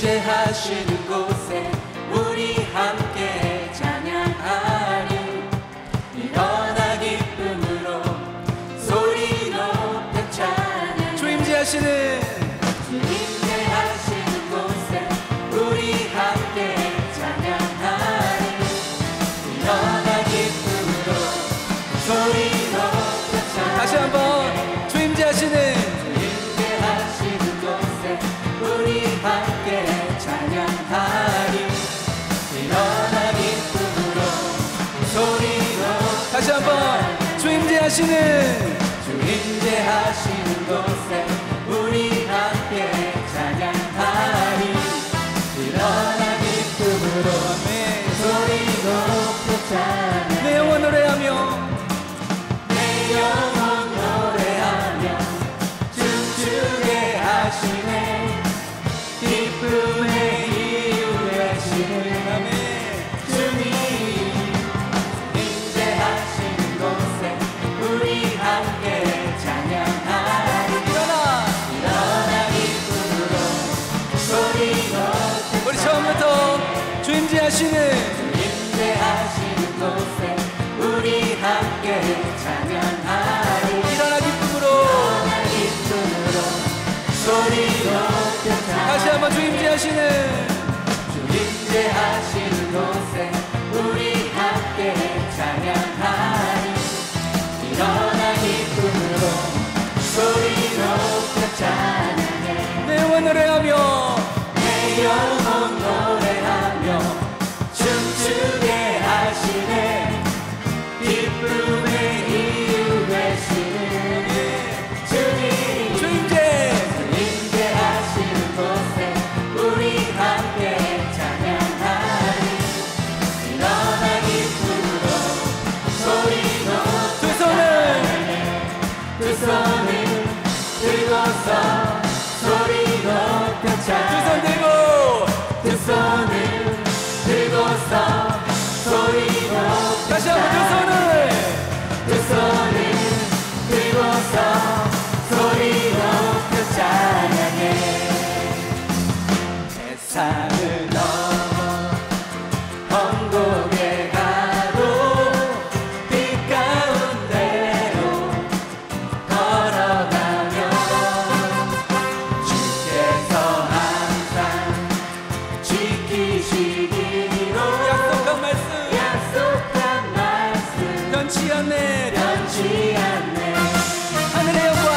임재하시는 곳에 우리 함께 찬양하리. 일어나 기쁨으로 소리 높여 찬양. 주 임재하시는 곳에 우리 함께 찬양하리. 일어나 기쁨으로 소리 높여 찬양. 다시 한번 주 임재하시는 곳에 우리 함께 찬양하리. 일어나 기쁨으로 소리 높여. 다시 한번 주 임재하시는 곳에 우리 함께 찬양하리. 일어나 기쁨으로 소리 높여 찬양. 내 영혼 노래하며 내 영혼 노래하며 춤추게 하시네. 기쁨의 이유 되시는 주님. 임재하시는 곳에 우리 함께 찬양하리. 일어나 기쁨으로 소리 높여. 우리 처음부터 주 임재하시는 곳에 우리 함께 찬양하리. 일어나 기쁨으로 소리 높여 찬양. 다시 한번 주 임재하시는 곳에 우리 함께 찬양하리. 일어나 기쁨으로 소리 높여 찬양해. 내 영혼 노래하며 내 영혼 노래하며 춤추게 하시네. 기쁨의 이유 되시는 주님. 주 임재하시는 곳에 우리 함께 찬양하리. 일어나 기쁨으로 소리 높여 찬양해. 두 손을 들고서 소리 높여 찬양해. 두 손을 들고서 소리 높여. 다시 한번 두 손을 들고서 소리 높여 찬양해. 세상을 넘어 천국에 가도 빛 가운데로 걸어가며 주께서 항상 지키시기로 약속한 말씀 변치 않네. 하늘의 영광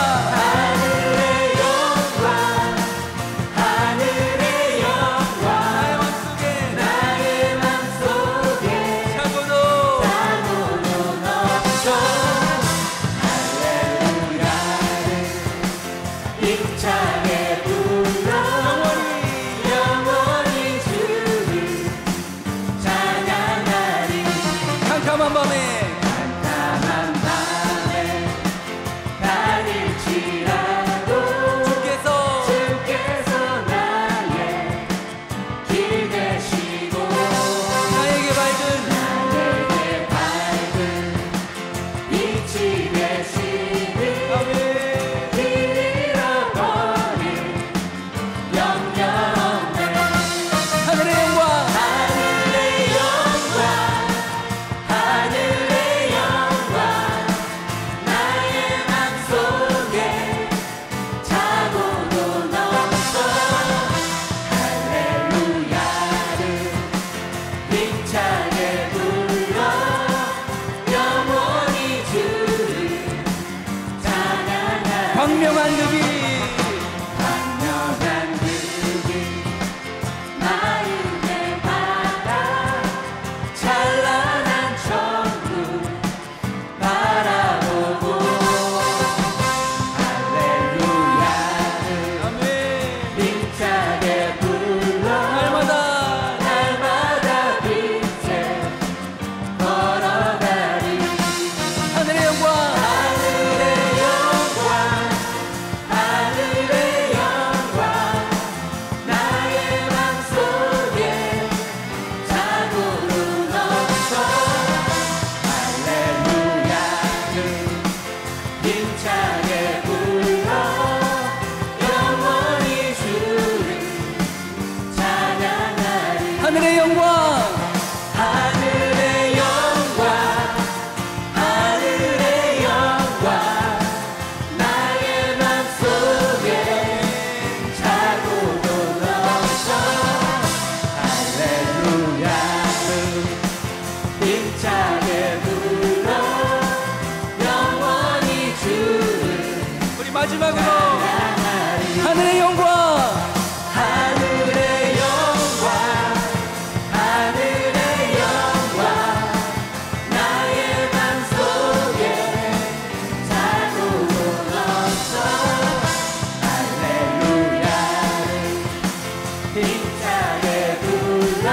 힘차게 불러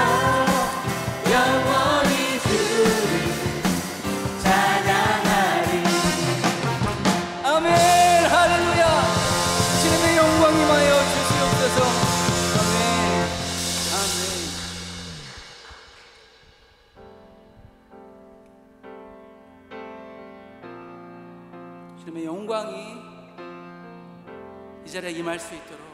영원히 주를 찬양하리. 아멘. 할렐루야. 주님의 영광 임하여 주시옵소서. 아멘. 아멘. 주님의 영광이 이 자리에 임할 수 있도록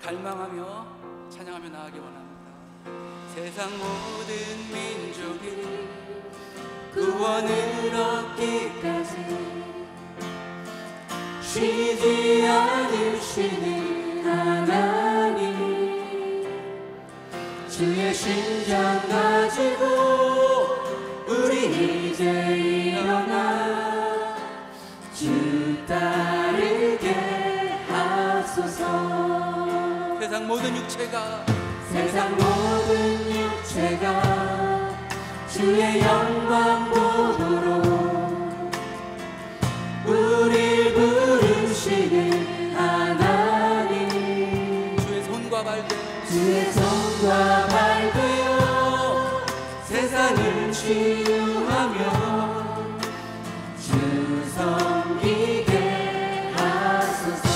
갈망하며 찬양하며 나아가기 원합니다. 세상 모든 민족이 구원을 얻기까지 쉬지 않으시는 하나님, 주의 심장 가지고 우리 이제 일어나 주 따르게 하소서. 세상 모든 육체가 주의 영광 보도록 우릴 부르시는 하나님, 주의 손과 발 되어 세상을 치유하며 주 섬기게 하소서.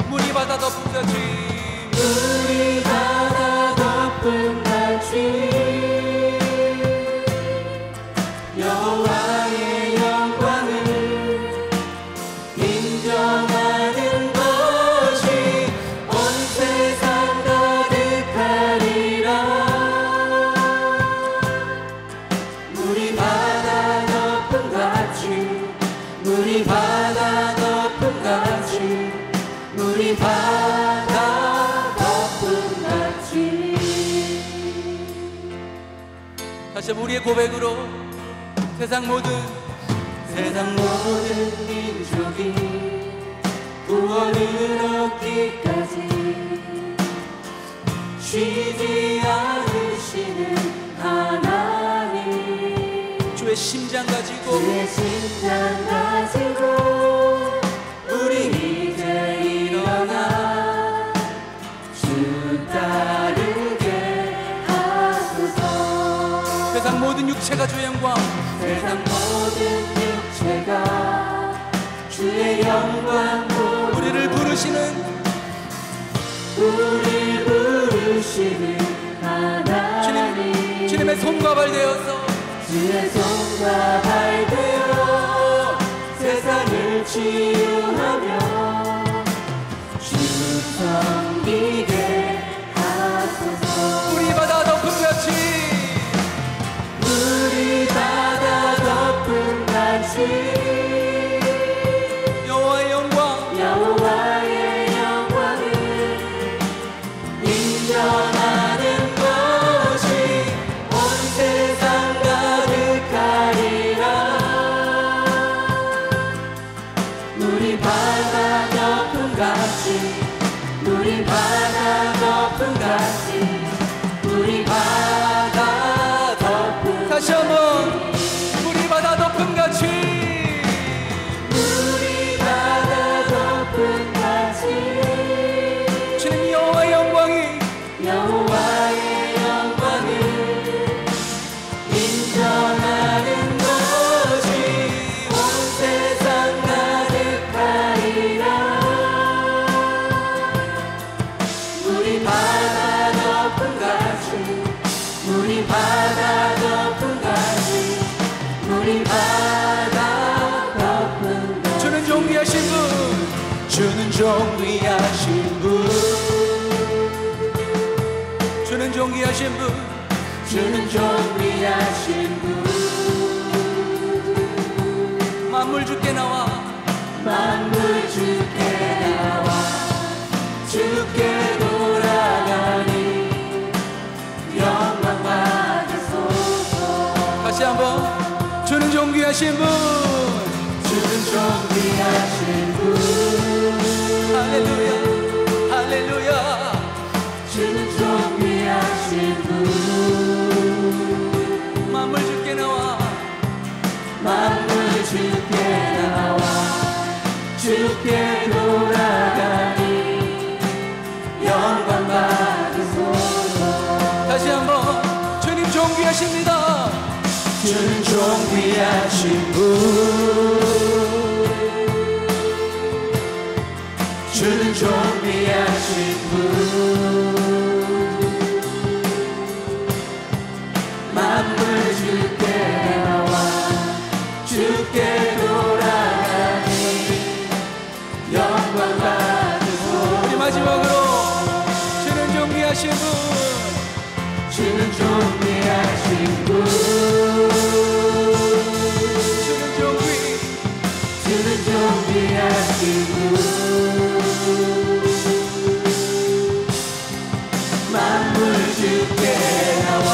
물이 바다 덮은 같이 여호와의 영광을 인정하는 것이 온 세상 가득하리라. 물이 바다 덮은 같이 물이 바다 덮은 같이. 다시 한번 우리의 고백으로 세상 모든 민족이 구원을 얻기까지 쉬지 않으시는 하나님, 주의 심장 가지고 우리 이제 일어나 주 따르게 하소서. 세상 모든 육체가 주의 영광, 주의 영광 우리를 부르시는 하나님, 주님의 손과 발 되어서 세상을 치유하며 주 섬기게 하소서. 물이 바다 덮은 같이 여호와의 영광을 인정하는 것이 온 세상 가득하리라. 물이 바다 덮은 같이 다시 한번 물이 바다 덮은 같이 주님 여호와의 영광을 인정하는 것이 온 세상 가득하리라. 물이 바다 덮은 같이 주는 존귀하신 분, 주는 존귀하신 분, 주는 존귀하신 분, 만물 주께 나와 주께 돌아가니 영광 받으소서. 다시 한번 주는 존귀하신 분, 할렐루야 할렐루야. 주는 존귀하신 분, 만물 주께 나와 주께 돌아가니 존귀하신 분 주는 존귀하신 분 만물 주께 나와 주께 돌아가니 영광 받으소 우리 마지막으로 주는 존귀하신 분 주는 존귀하신 분 주는 존귀하신 분 만물 주께 나와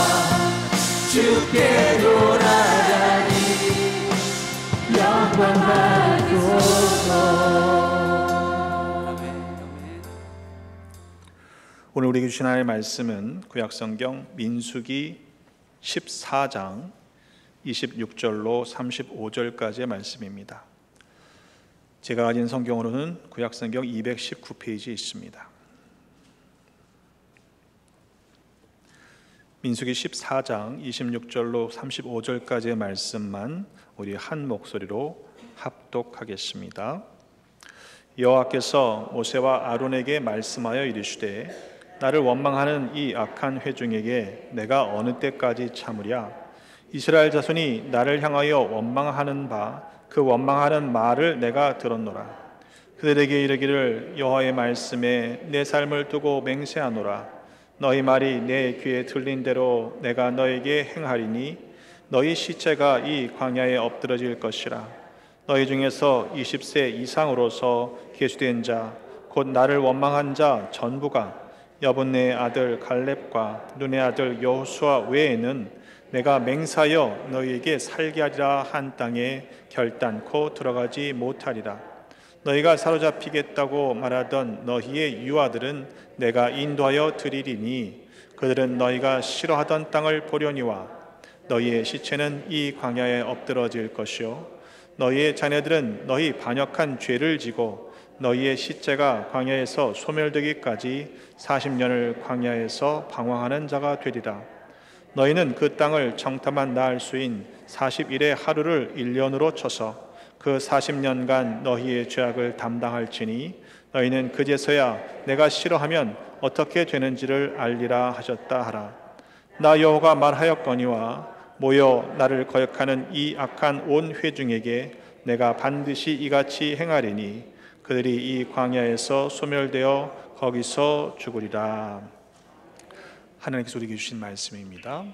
주께 돌아가니 영광 받으소서. 오늘 우리에게 주신 하나님의 말씀은 구약성경 민수기 14장 26절로 35절까지의 말씀입니다. 제가 가진 성경으로는 구약성경 219페이지에 있습니다. 민수기 14장 26절로 35절까지의 말씀만 우리 한 목소리로 합독하겠습니다. 여호와께서 모세와 아론에게 말씀하여 이르시되 나를 원망하는 이 악한 회중에게 내가 어느 때까지 참으랴. 이스라엘 자손이 나를 향하여 원망하는 그 원망하는 말을 내가 들었노라. 그들에게 이르기를 여호와의 말씀에 내 삶을 두고 맹세하노라. 너희 말이 내 귀에 들린 대로 내가 너에게 행하리니 너희 시체가 이 광야에 엎드러질 것이라. 너희 중에서 20세 이상으로서 계수된 자 곧 나를 원망한 자 전부가 여분네의 아들 갈렙과 눈의 아들 여호수아 외에는 내가 맹사하여 너희에게 살게 하리라 한 땅에 결단코 들어가지 못하리라. 너희가 사로잡히겠다고 말하던 너희의 유아들은 내가 인도하여 드리리니 그들은 너희가 싫어하던 땅을 보려니와 너희의 시체는 이 광야에 엎드러질 것이요 너희의 자녀들은 너희 반역한 죄를 지고 너희의 시체가 광야에서 소멸되기까지 40년을 광야에서 방황하는 자가 되리라. 너희는 그 땅을 정탐한 날 수인 40일의 하루를 1년으로 쳐서 그 40년간 너희의 죄악을 담당할지니 너희는 그제서야 내가 싫어하면 어떻게 되는지를 알리라 하셨다 하라. 나 여호와가 말하였거니와 모여 나를 거역하는 이 악한 온 회중에게 내가 반드시 이같이 행하리니 그들이 이 광야에서 소멸되어 거기서 죽으리라. 하나님께서 우리에게 주신 말씀입니다.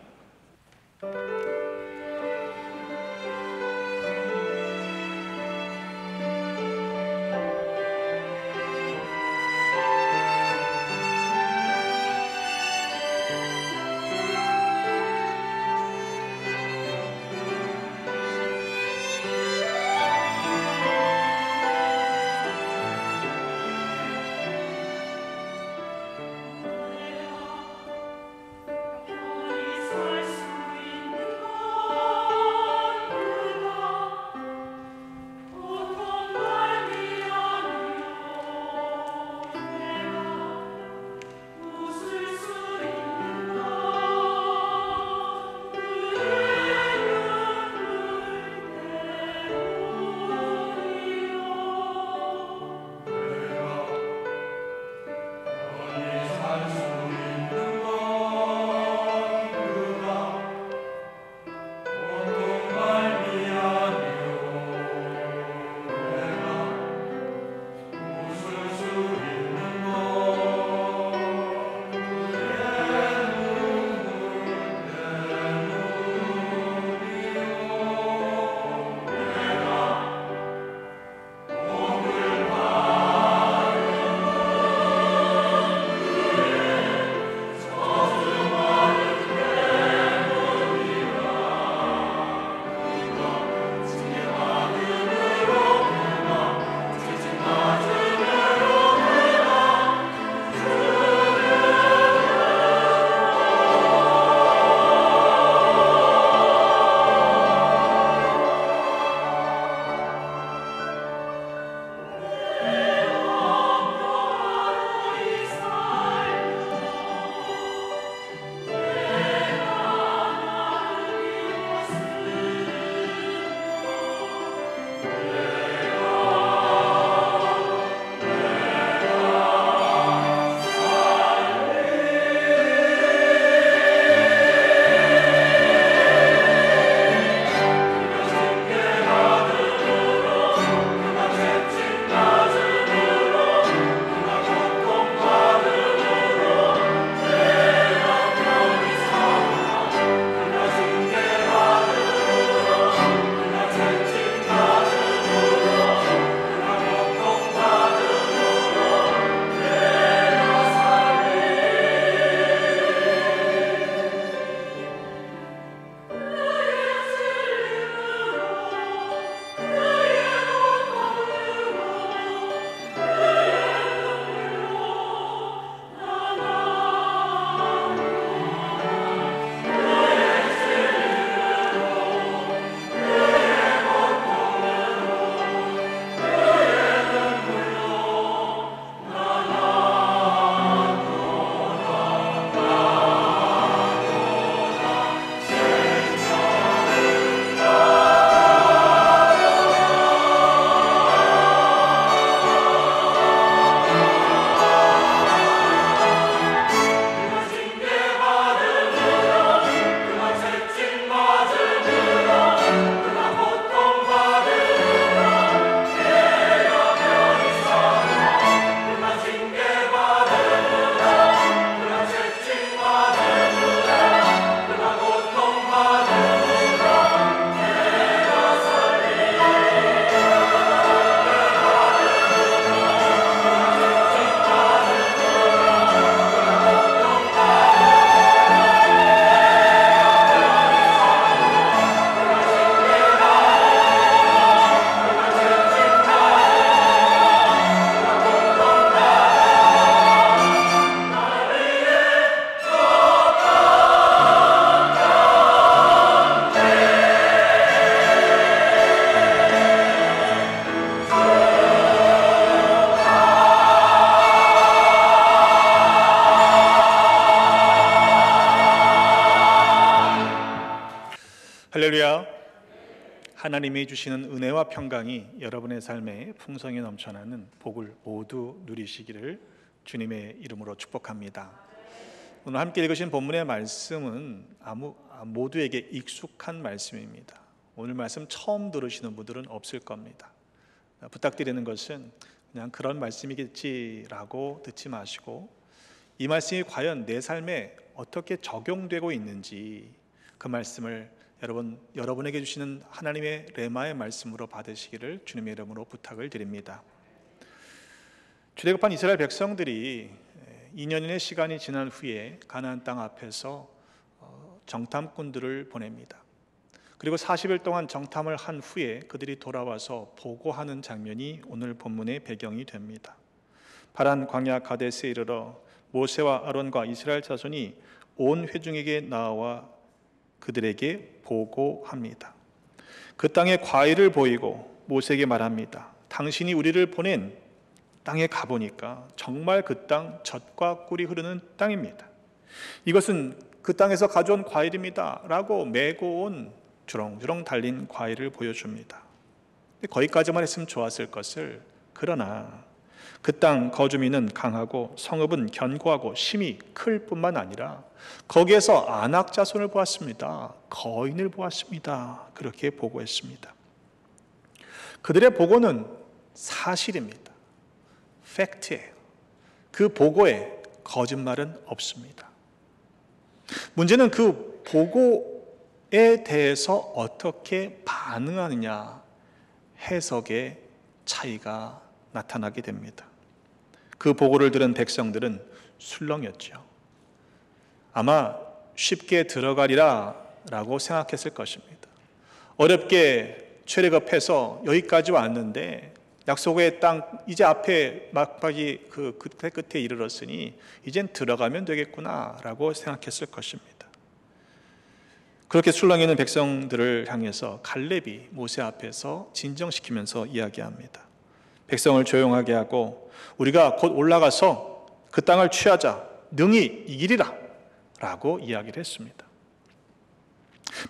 할렐루야. 하나님이 주시는 은혜와 평강이 여러분의 삶에 풍성히 넘쳐나는 복을 모두 누리시기를 주님의 이름으로 축복합니다. 오늘 함께 읽으신 본문의 말씀은 모두에게 익숙한 말씀입니다. 오늘 말씀 처음 들으시는 분들은 없을 겁니다. 부탁드리는 것은 그냥 그런 말씀이겠지라고 듣지 마시고 이 말씀이 과연 내 삶에 어떻게 적용되고 있는지 그 말씀을 여러분에게 주시는 하나님의 레마의 말씀으로 받으시기를 주님의 이름으로 부탁을 드립니다. 출애굽한 이스라엘 백성들이 2년의 시간이 지난 후에 가나안 땅 앞에서 정탐꾼들을 보냅니다. 그리고 40일 동안 정탐을 한 후에 그들이 돌아와서 보고하는 장면이 오늘 본문의 배경이 됩니다. 파란 광야 가데스에 이르러 모세와 아론과 이스라엘 자손이 온 회중에게 나와 그들에게 보고합니다. 그 땅에 과일을 보이고 모세에게 말합니다. 당신이 우리를 보낸 땅에 가보니까 정말 그 땅 젖과 꿀이 흐르는 땅입니다. 이것은 그 땅에서 가져온 과일입니다 라고 메고 온 주렁주렁 달린 과일을 보여줍니다. 거기까지만 했으면 좋았을 것을, 그러나 그 땅 거주민은 강하고 성읍은 견고하고 심이 클 뿐만 아니라 거기에서 아낙 자손을 보았습니다. 거인을 보았습니다. 그렇게 보고했습니다. 그들의 보고는 사실입니다. 팩트예요. 그 보고에 거짓말은 없습니다. 문제는 그 보고에 대해서 어떻게 반응하느냐, 해석의 차이가 나타나게 됩니다. 그 보고를 들은 백성들은 술렁였죠. 아마 쉽게 들어가리라 라고 생각했을 것입니다. 어렵게 출애굽해서 여기까지 왔는데 약속의 땅 이제 앞에 막바지 그 끝에 이르렀으니 이젠 들어가면 되겠구나 라고 생각했을 것입니다. 그렇게 술렁이는 백성들을 향해서 갈렙이 모세 앞에서 진정시키면서 이야기합니다. 백성을 조용하게 하고 우리가 곧 올라가서 그 땅을 취하자, 능히 이기리라 라고 이야기를 했습니다.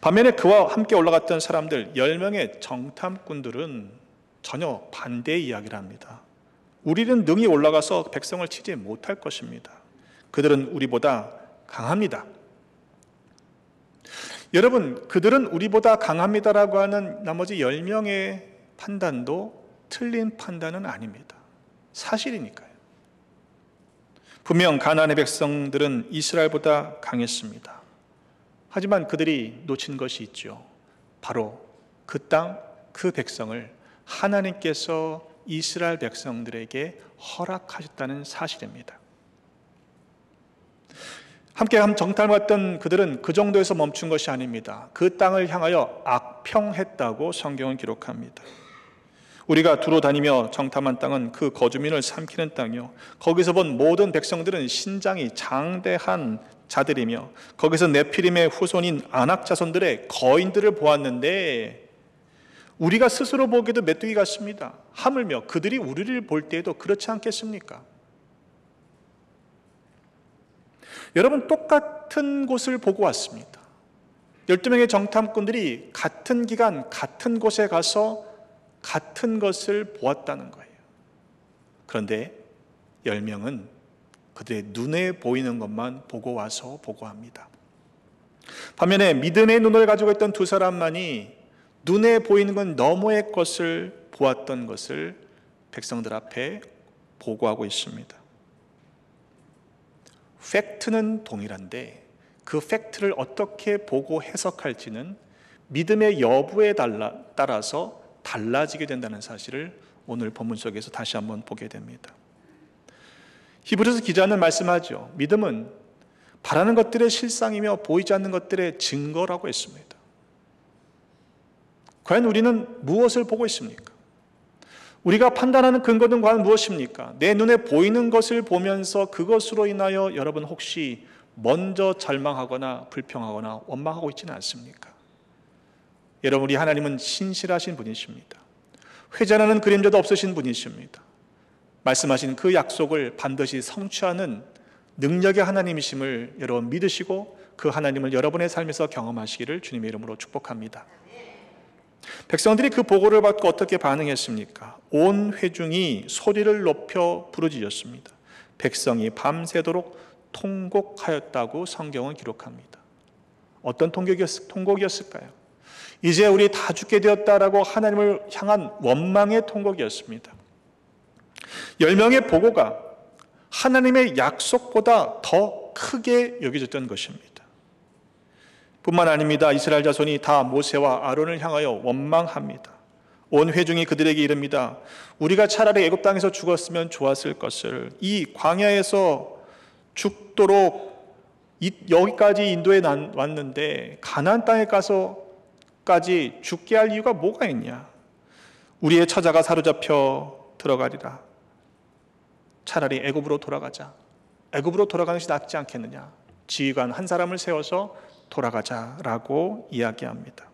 반면에 그와 함께 올라갔던 사람들 10명의 정탐꾼들은 전혀 반대의 이야기를 합니다. 우리는 능히 올라가서 백성을 치지 못할 것입니다. 그들은 우리보다 강합니다. 여러분, 그들은 우리보다 강합니다라고 하는 나머지 10명의 판단도 틀린 판단은 아닙니다. 사실이니까요. 분명 가나안의 백성들은 이스라엘보다 강했습니다. 하지만 그들이 놓친 것이 있죠. 바로 그 땅, 그 백성을 하나님께서 이스라엘 백성들에게 허락하셨다는 사실입니다. 함께 정탐을 갔던 그들은 그 정도에서 멈춘 것이 아닙니다. 그 땅을 향하여 악평했다고 성경은 기록합니다. 우리가 두루 다니며 정탐한 땅은 그 거주민을 삼키는 땅이요 거기서 본 모든 백성들은 신장이 장대한 자들이며 거기서 네피림의 후손인 아낙 자손들의 거인들을 보았는데 우리가 스스로 보기에도 메뚜기 같습니다. 하물며 그들이 우리를 볼 때에도 그렇지 않겠습니까? 여러분, 똑같은 곳을 보고 왔습니다. 12명의 정탐꾼들이 같은 기간 같은 곳에 가서 같은 것을 보았다는 거예요. 그런데 10명은 그들의 눈에 보이는 것만 보고 와서 보고합니다. 반면에 믿음의 눈을 가지고 있던 두 사람만이 눈에 보이는 건 너머의 것을 보았던 것을 백성들 앞에 보고하고 있습니다. 팩트는 동일한데 그 팩트를 어떻게 보고 해석할지는 믿음의 여부에 따라서 달라지게 된다는 사실을 오늘 본문 속에서 다시 한번 보게 됩니다. 히브리서 기자는 말씀하죠. 믿음은 바라는 것들의 실상이며 보이지 않는 것들의 증거라고 했습니다. 과연 우리는 무엇을 보고 있습니까? 우리가 판단하는 근거는 과연 무엇입니까? 내 눈에 보이는 것을 보면서 그것으로 인하여 여러분 혹시 먼저 절망하거나 불평하거나 원망하고 있지는 않습니까? 여러분, 우리 하나님은 신실하신 분이십니다. 회전하는 그림자도 없으신 분이십니다. 말씀하신 그 약속을 반드시 성취하는 능력의 하나님이심을 여러분 믿으시고 그 하나님을 여러분의 삶에서 경험하시기를 주님의 이름으로 축복합니다. 백성들이 그 보고를 받고 어떻게 반응했습니까? 온 회중이 소리를 높여 부르짖었습니다. 백성이 밤새도록 통곡하였다고 성경은 기록합니다. 어떤 통곡이었을까요? 이제 우리 다 죽게 되었다라고 하나님을 향한 원망의 통곡이었습니다. 10명의 보고가 하나님의 약속보다 더 크게 여겨졌던 것입니다. 뿐만 아닙니다. 이스라엘 자손이 다 모세와 아론을 향하여 원망합니다. 온 회중이 그들에게 이릅니다. 우리가 차라리 애굽 땅에서 죽었으면 좋았을 것을 이 광야에서 죽도록 여기까지 인도에 왔는데 가나안 땅에 가서까지 죽게 할 이유가 뭐가 있냐? 우리의 처자가 사로잡혀 들어가리라. 차라리 애굽으로 돌아가자. 애굽으로 돌아가는 것이 낫지 않겠느냐? 지휘관 한 사람을 세워서 돌아가자라고 이야기합니다.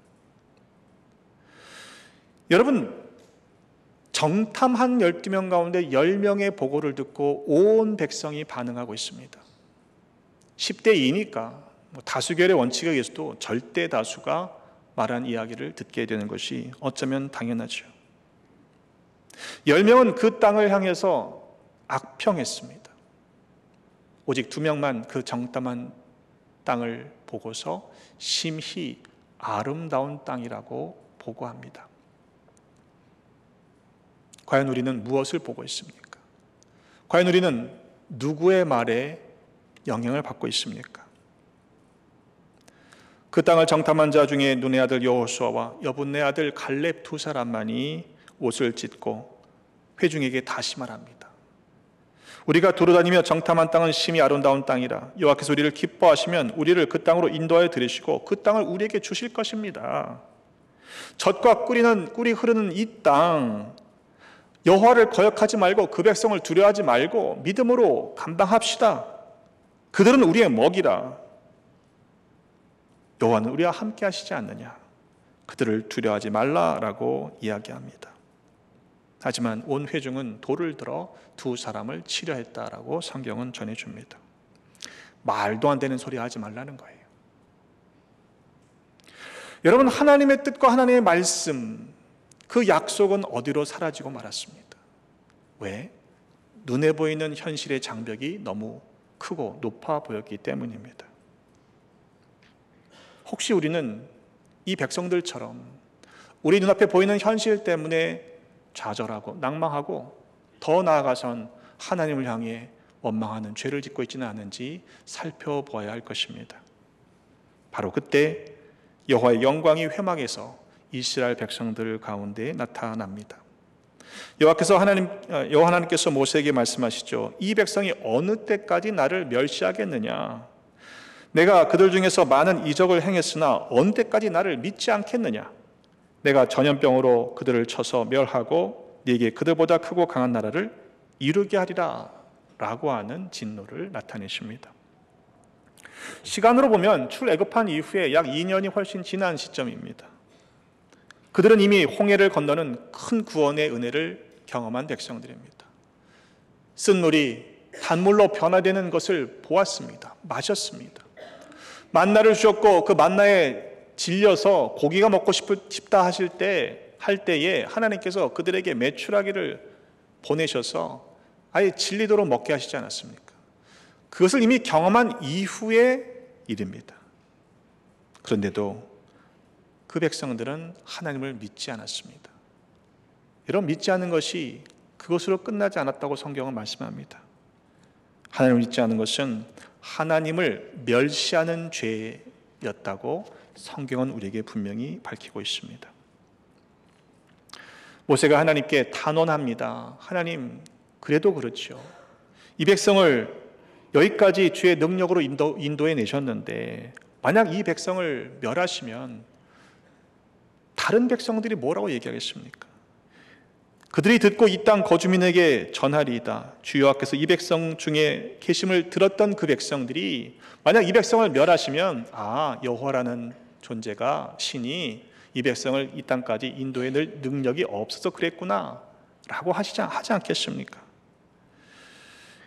여러분, 정탐한 12명 가운데 10명의 보고를 듣고 온 백성이 반응하고 있습니다. 10대 2니까 다수결의 원칙에 의해서도 절대 다수가 말한 이야기를 듣게 되는 것이 어쩌면 당연하죠. 10명은 그 땅을 향해서 악평했습니다. 오직 2명만 그 정탐한 땅을 보고서 심히 아름다운 땅이라고 보고합니다. 과연 우리는 무엇을 보고 있습니까? 과연 우리는 누구의 말에 영향을 받고 있습니까? 그 땅을 정탐한 자 중에 눈의 아들 여호수아와 여분의 아들 갈렙 2사람만이 옷을 찢고 회중에게 다시 말합니다. 우리가 두루다니며 정탐한 땅은 심히 아름다운 땅이라. 여호와께서 우리를 기뻐하시면 우리를 그 땅으로 인도하여 들이시고 그 땅을 우리에게 주실 것입니다. 젖과 꿀이 흐르는 이 땅, 여호와를 거역하지 말고 그 백성을 두려워하지 말고 믿음으로 감당합시다. 그들은 우리의 먹이라. 여호와는 우리와 함께 하시지 않느냐. 그들을 두려워하지 말라라고 이야기합니다. 하지만 온 회중은 돌을 들어 2사람을 치려 했다라고 성경은 전해줍니다. 말도 안 되는 소리 하지 말라는 거예요. 여러분, 하나님의 뜻과 하나님의 말씀, 그 약속은 어디로 사라지고 말았습니다. 왜? 눈에 보이는 현실의 장벽이 너무 크고 높아 보였기 때문입니다. 혹시 우리는 이 백성들처럼 우리 눈앞에 보이는 현실 때문에 좌절하고 낭망하고 더 나아가선 하나님을 향해 원망하는 죄를 짓고 있지는 않은지 살펴보아야 할 것입니다. 바로 그때 여호와의 영광이 회막에서 이스라엘 백성들 가운데 나타납니다. 여호와 하나님께서 모세에게 말씀하시죠. 이 백성이 어느 때까지 나를 멸시하겠느냐? 내가 그들 중에서 많은 이적을 행했으나 어느 때까지 나를 믿지 않겠느냐? 내가 전염병으로 그들을 쳐서 멸하고 네게 그들보다 크고 강한 나라를 이루게 하리라 라고 하는 진노를 나타내십니다. 시간으로 보면 출애굽한 이후에 약 2년이 훨씬 지난 시점입니다. 그들은 이미 홍해를 건너는 큰 구원의 은혜를 경험한 백성들입니다. 쓴 물이 단물로 변화되는 것을 보았습니다. 마셨습니다. 만나를 주셨고 그 만나에 질려서 고기가 먹고 싶다 할 때에 하나님께서 그들에게 메추라기를 보내셔서 아예 질리도록 먹게 하시지 않았습니까? 그것을 이미 경험한 이후의 일입니다. 그런데도 그 백성들은 하나님을 믿지 않았습니다. 여러분, 믿지 않는 것이 그것으로 끝나지 않았다고 성경은 말씀합니다. 하나님을 믿지 않는 것은 하나님을 멸시하는 죄였다고 성경은 우리에게 분명히 밝히고 있습니다. 모세가 하나님께 단언합니다. 하나님, 그래도 그렇죠. 이 백성을 여기까지 주의 능력으로 인도해 내셨는데 만약 이 백성을 멸하시면 다른 백성들이 뭐라고 얘기하겠습니까? 그들이 듣고 이 땅 거주민에게 전하리이다. 주 여호와께서 이 백성 중에 계심을 들었던 그 백성들이 만약 이 백성을 멸하시면 여호와라는 존재가 신이 이 백성을 이 땅까지 인도해 낼 능력이 없어서 그랬구나 라고 하지 않겠습니까?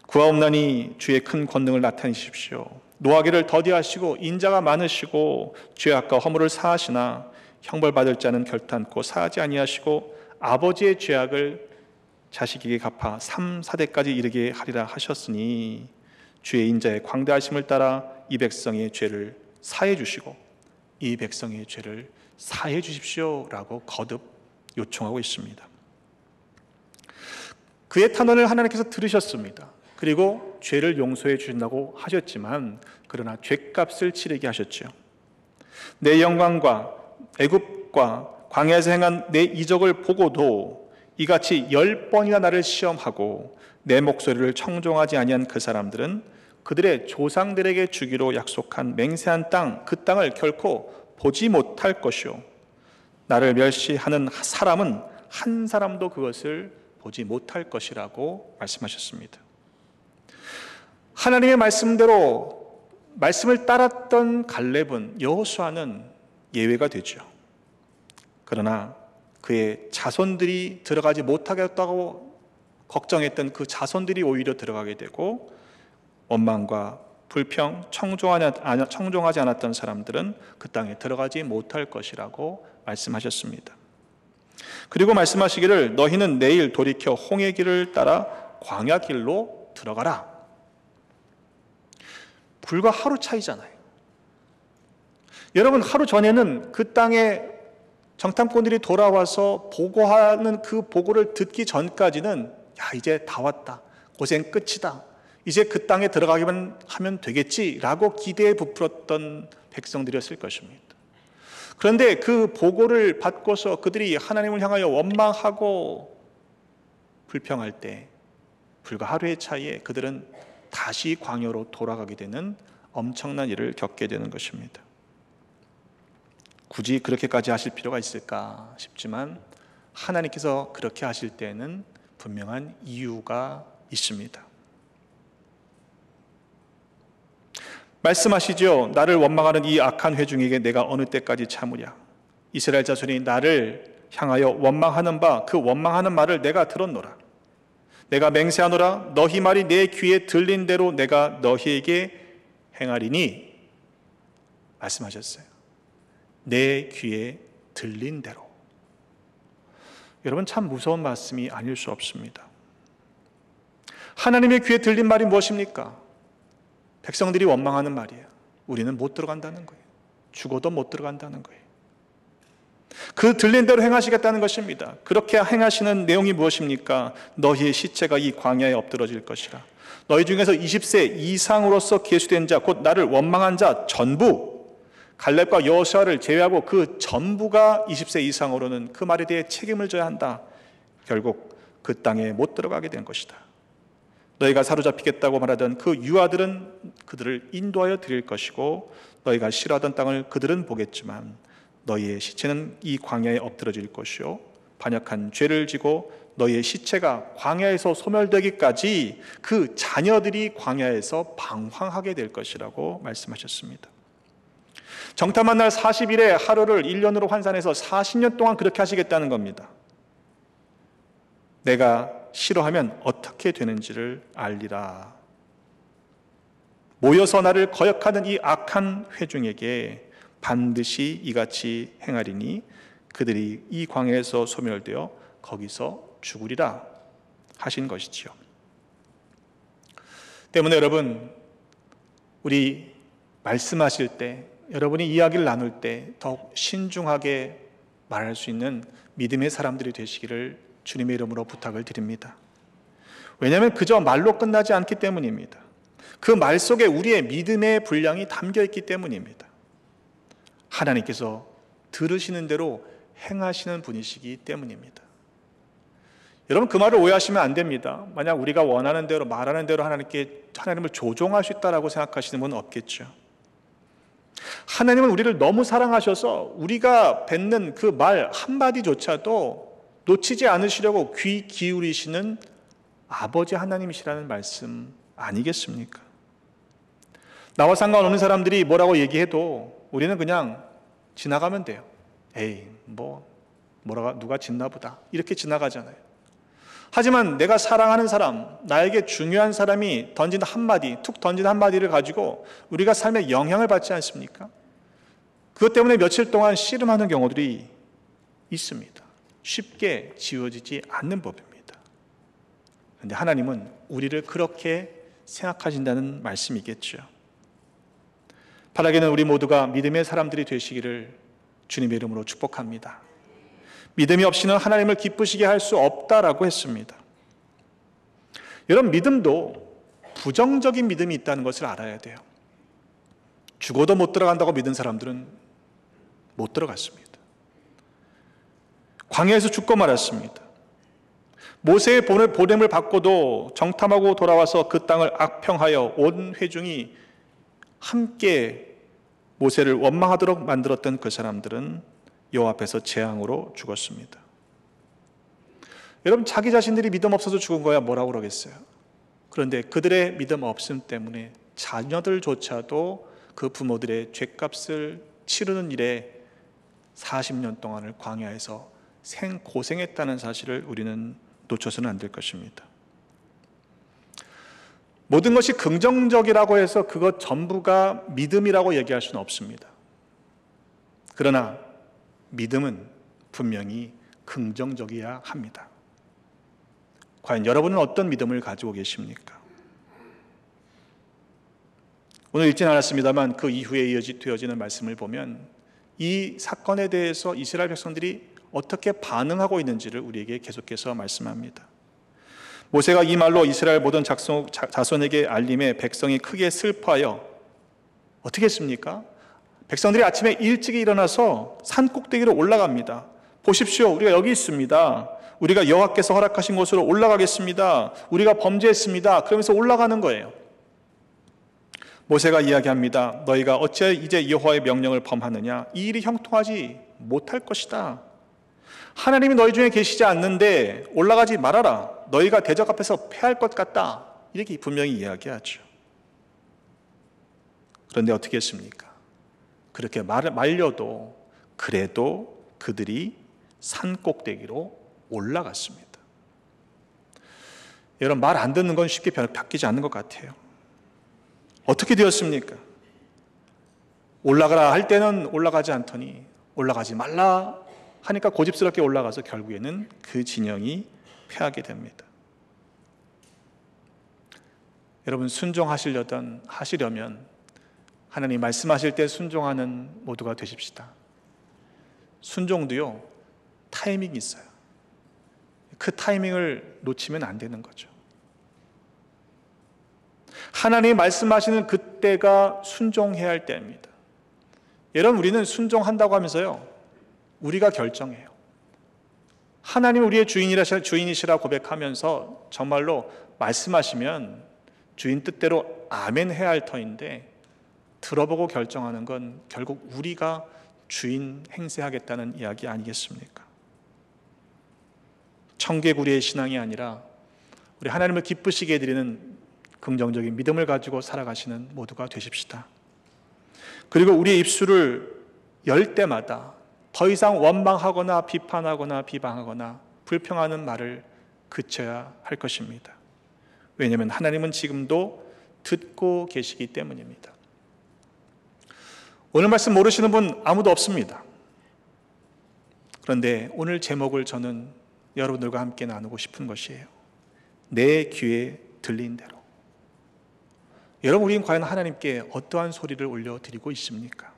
구하옵나니 주의 큰 권능을 나타내십시오. 노하기를 더디하시고 인자가 많으시고 죄악과 허물을 사하시나 형벌받을 자는 결탄코 사하지 아니하시고 아버지의 죄악을 자식에게 갚아 3, 4대까지 이르게 하리라 하셨으니 주의 인자의 광대하심을 따라 이 백성의 죄를 사해 주시고 이 백성의 죄를 사해 주십시오 라고 거듭 요청하고 있습니다. 그의 탄원을 하나님께서 들으셨습니다. 그리고 죄를 용서해 주신다고 하셨지만 그러나 죄값을 치르게 하셨죠. 내 영광과 애굽과 광야에서 행한 내 이적을 보고도 이같이 10번이나 나를 시험하고 내 목소리를 청종하지 아니한 그 사람들은 그들의 조상들에게 주기로 약속한 맹세한 땅, 그 땅을 결코 보지 못할 것이요 나를 멸시하는 사람은 한 사람도 그것을 보지 못할 것이라고 말씀하셨습니다. 하나님의 말씀대로 말씀을 따랐던 갈렙은, 여호수아는 예외가 되죠. 그러나 그의 자손들이 들어가지 못하겠다고 걱정했던 그 자손들이 오히려 들어가게 되고 원망과 불평, 청종하지 않았던 사람들은 그 땅에 들어가지 못할 것이라고 말씀하셨습니다. 그리고 말씀하시기를 너희는 내일 돌이켜 홍해 길을 따라 광야 길로 들어가라. 불과 하루 차이잖아요. 여러분, 하루 전에는 그 땅에 정탐꾼들이 돌아와서 보고하는 그 보고를 듣기 전까지는 야, 이제 다 왔다, 고생 끝이다, 이제 그 땅에 들어가기만 하면 되겠지라고 기대에 부풀었던 백성들이었을 것입니다. 그런데 그 보고를 받고서 그들이 하나님을 향하여 원망하고 불평할 때 불과 하루의 차이에 그들은 다시 광야로 돌아가게 되는 엄청난 일을 겪게 되는 것입니다. 굳이 그렇게까지 하실 필요가 있을까 싶지만 하나님께서 그렇게 하실 때에는 분명한 이유가 있습니다. 말씀하시죠. 나를 원망하는 이 악한 회중에게 내가 어느 때까지 참으랴. 이스라엘 자손이 나를 향하여 원망하는 바 그 원망하는 말을 내가 들었노라. 내가 맹세하노라. 너희 말이 내 귀에 들린 대로 내가 너희에게 행하리니. 말씀하셨어요. 내 귀에 들린 대로. 여러분, 참 무서운 말씀이 아닐 수 없습니다. 하나님의 귀에 들린 말이 무엇입니까? 백성들이 원망하는 말이에요. 우리는 못 들어간다는 거예요. 죽어도 못 들어간다는 거예요. 그 들린 대로 행하시겠다는 것입니다. 그렇게 행하시는 내용이 무엇입니까? 너희의 시체가 이 광야에 엎드러질 것이라. 너희 중에서 20세 이상으로서 계수된 자, 곧 나를 원망한 자 전부, 갈렙과 여호수아를 제외하고 그 전부가 20세 이상으로는 그 말에 대해 책임을 져야 한다. 결국 그 땅에 못 들어가게 된 것이다. 너희가 사로잡히겠다고 말하던 그 유아들은 그들을 인도하여 드릴 것이고 너희가 싫어하던 땅을 그들은 보겠지만 너희의 시체는 이 광야에 엎드러질 것이요 반역한 죄를 지고 너희의 시체가 광야에서 소멸되기까지 그 자녀들이 광야에서 방황하게 될 것이라고 말씀하셨습니다. 정탐한 날 40일의 하루를 1년으로 환산해서 40년 동안 그렇게 하시겠다는 겁니다. 내가 싫어하면 어떻게 되는지를 알리라. 모여서 나를 거역하는 이 악한 회중에게 반드시 이같이 행하리니 그들이 이 광야에서 소멸되어 거기서 죽으리라 하신 것이지요. 때문에 여러분, 우리 말씀하실 때, 여러분이 이야기를 나눌 때 더욱 신중하게 말할 수 있는 믿음의 사람들이 되시기를 주님의 이름으로 부탁을 드립니다. 왜냐하면 그저 말로 끝나지 않기 때문입니다. 그 말 속에 우리의 믿음의 분량이 담겨 있기 때문입니다. 하나님께서 들으시는 대로 행하시는 분이시기 때문입니다. 여러분, 그 말을 오해하시면 안 됩니다. 만약 우리가 원하는 대로 말하는 대로 하나님을 조종할 수 있다고 생각하시는 분은 없겠죠. 하나님은 우리를 너무 사랑하셔서 우리가 뱉는 그 말 한마디조차도 놓치지 않으시려고 귀 기울이시는 아버지 하나님이시라는 말씀 아니겠습니까? 나와 상관없는 사람들이 뭐라고 얘기해도 우리는 그냥 지나가면 돼요. 에이, 누가 짓나 보다, 이렇게 지나가잖아요. 하지만 내가 사랑하는 사람, 나에게 중요한 사람이 던진 한마디, 툭 던진 한마디를 가지고 우리가 삶에 영향을 받지 않습니까? 그것 때문에 며칠 동안 씨름하는 경우들이 있습니다. 쉽게 지워지지 않는 법입니다. 그런데 하나님은 우리를 그렇게 생각하신다는 말씀이겠죠. 바라기는 우리 모두가 믿음의 사람들이 되시기를 주님의 이름으로 축복합니다. 믿음이 없이는 하나님을 기쁘시게 할 수 없다라고 했습니다. 여러분, 믿음도 부정적인 믿음이 있다는 것을 알아야 돼요. 죽어도 못 들어간다고 믿은 사람들은 못 들어갔습니다. 광야에서 죽고 말았습니다. 모세의 보냄을 받고도 정탐하고 돌아와서 그 땅을 악평하여 온 회중이 함께 모세를 원망하도록 만들었던 그 사람들은 여호와 앞에서 재앙으로 죽었습니다. 여러분, 자기 자신들이 믿음 없어서 죽은 거야 뭐라고 그러겠어요? 그런데 그들의 믿음 없음 때문에 자녀들조차도 그 부모들의 죗값을 치르는 일에 40년 동안을 광야에서 생고생했다는 사실을 우리는 놓쳐서는 안 될 것입니다. 모든 것이 긍정적이라고 해서 그것 전부가 믿음이라고 얘기할 수는 없습니다. 그러나 믿음은 분명히 긍정적이어야 합니다. 과연 여러분은 어떤 믿음을 가지고 계십니까? 오늘 읽진 않았습니다만 그 이후에 되어지는 말씀을 보면 이 사건에 대해서 이스라엘 백성들이 어떻게 반응하고 있는지를 우리에게 계속해서 말씀합니다. 모세가 이 말로 이스라엘 모든 자손에게 알림에 백성이 크게 슬퍼하여 어떻게 했습니까? 백성들이 아침에 일찍 일어나서 산 꼭대기로 올라갑니다. 보십시오, 우리가 여기 있습니다. 우리가 여호와께서 허락하신 곳으로 올라가겠습니다. 우리가 범죄했습니다. 그러면서 올라가는 거예요. 모세가 이야기합니다. 너희가 어찌하여 이제 여호와의 명령을 범하느냐? 이 일이 형통하지 못할 것이다. 하나님이 너희 중에 계시지 않는데 올라가지 말아라. 너희가 대적 앞에서 패할 것 같다. 이렇게 분명히 이야기하죠. 그런데 어떻게 했습니까? 그렇게 말려도 그래도 그들이 산 꼭대기로 올라갔습니다. 여러분, 말 안 듣는 건 쉽게 바뀌지 않는 것 같아요. 어떻게 되었습니까? 올라가라 할 때는 올라가지 않더니 올라가지 말라 하니까 고집스럽게 올라가서 결국에는 그 진영이 패하게 됩니다. 여러분, 하시려면 하나님 말씀하실 때 순종하는 모두가 되십시다. 순종도요, 타이밍이 있어요. 그 타이밍을 놓치면 안 되는 거죠. 하나님이 말씀하시는 그때가 순종해야 할 때입니다. 여러분, 우리는 순종한다고 하면서요, 우리가 결정해요. 하나님 우리의 주인이시라 고백하면서 정말로 말씀하시면 주인 뜻대로 아멘 해야 할 터인데 들어보고 결정하는 건 결국 우리가 주인 행세하겠다는 이야기 아니겠습니까? 청개구리의 신앙이 아니라 우리 하나님을 기쁘시게 해드리는 긍정적인 믿음을 가지고 살아가시는 모두가 되십시다. 그리고 우리의 입술을 열 때마다 더 이상 원망하거나 비판하거나 비방하거나 불평하는 말을 그쳐야 할 것입니다. 왜냐하면 하나님은 지금도 듣고 계시기 때문입니다. 오늘 말씀 모르시는 분 아무도 없습니다. 그런데 오늘 제목을 저는 여러분들과 함께 나누고 싶은 것이에요. 내 귀에 들린 대로. 여러분, 우리는 과연 하나님께 어떠한 소리를 올려드리고 있습니까?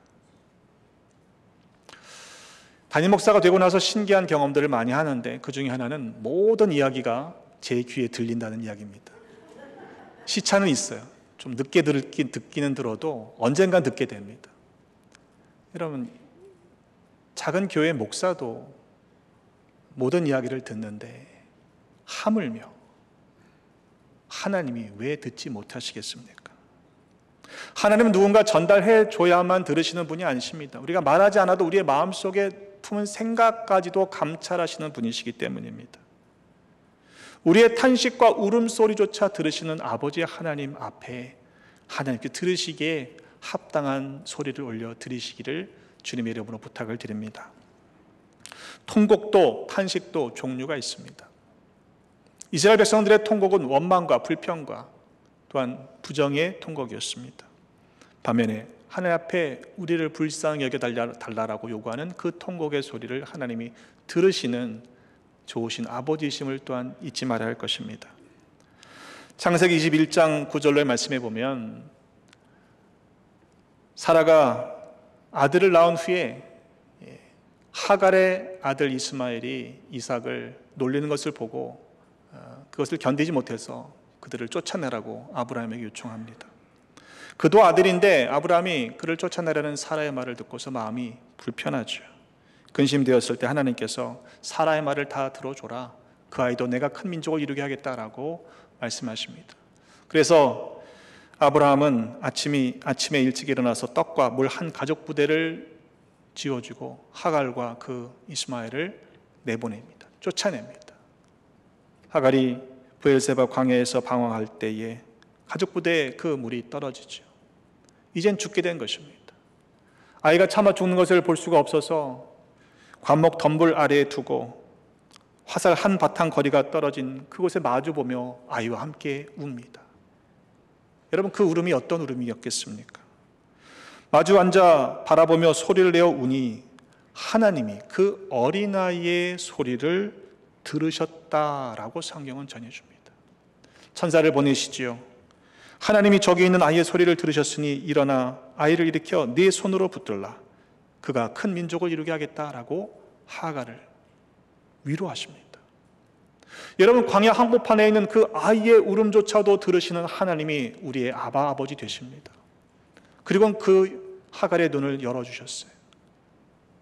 담임 목사가 되고 나서 신기한 경험들을 많이 하는데 그 중에 하나는 모든 이야기가 제 귀에 들린다는 이야기입니다. 시차는 있어요. 좀 늦게 듣기는 들어도 언젠간 듣게 됩니다. 여러분, 작은 교회 목사도 모든 이야기를 듣는데 하물며 하나님이 왜 듣지 못하시겠습니까? 하나님은 누군가 전달해 줘야만 들으시는 분이 아니십니다. 우리가 말하지 않아도 우리의 마음속에 품은 생각까지도 감찰하시는 분이시기 때문입니다. 우리의 탄식과 울음소리조차 들으시는 아버지 하나님 앞에 하나님께 들으시기에 합당한 소리를 올려 드리시기를 주님의 이름으로 부탁을 드립니다. 통곡도 탄식도 종류가 있습니다. 이스라엘 백성들의 통곡은 원망과 불평과 또한 부정의 통곡이었습니다. 반면에 하나님 앞에 우리를 불쌍히 여겨달라고 요구하는 그 통곡의 소리를 하나님이 들으시는 좋으신 아버지이심을 또한 잊지 말아야 할 것입니다. 창세기 21장 9절로의 말씀에 보면 사라가 아들을 낳은 후에 하갈의 아들 이스마엘이 이삭을 놀리는 것을 보고 그것을 견디지 못해서 그들을 쫓아내라고 아브라함에게 요청합니다. 그도 아들인데 아브라함이 그를 쫓아내라는 사라의 말을 듣고서 마음이 불편하죠. 근심되었을 때 하나님께서 사라의 말을 다 들어줘라, 그 아이도 내가 큰 민족을 이루게 하겠다라고 말씀하십니다. 그래서 아브라함은 아침에 일찍 일어나서 떡과 물 한 가족 부대를 지어주고 하갈과 그 이스마엘을 내보냅니다. 쫓아냅니다. 하갈이 브엘세바 광야에서 방황할 때에 가족 부대에 그 물이 떨어지죠. 이젠 죽게 된 것입니다. 아이가 차마 죽는 것을 볼 수가 없어서 관목 덤불 아래에 두고 화살 한 바탕 거리가 떨어진 그곳에 마주보며 아이와 함께 웁니다. 여러분, 그 울음이 어떤 울음이었겠습니까? 마주 앉아 바라보며 소리를 내어 우니 하나님이 그 어린아이의 소리를 들으셨다라고 성경은 전해줍니다. 천사를 보내시지요. 하나님이 저기 있는 아이의 소리를 들으셨으니 일어나 아이를 일으켜 네 손으로 붙들라, 그가 큰 민족을 이루게 하겠다라고 하갈을 위로하십니다. 여러분, 광야 한복판에 있는 그 아이의 울음조차도 들으시는 하나님이 우리의 아버지 되십니다. 그리고 그 하갈의 눈을 열어주셨어요.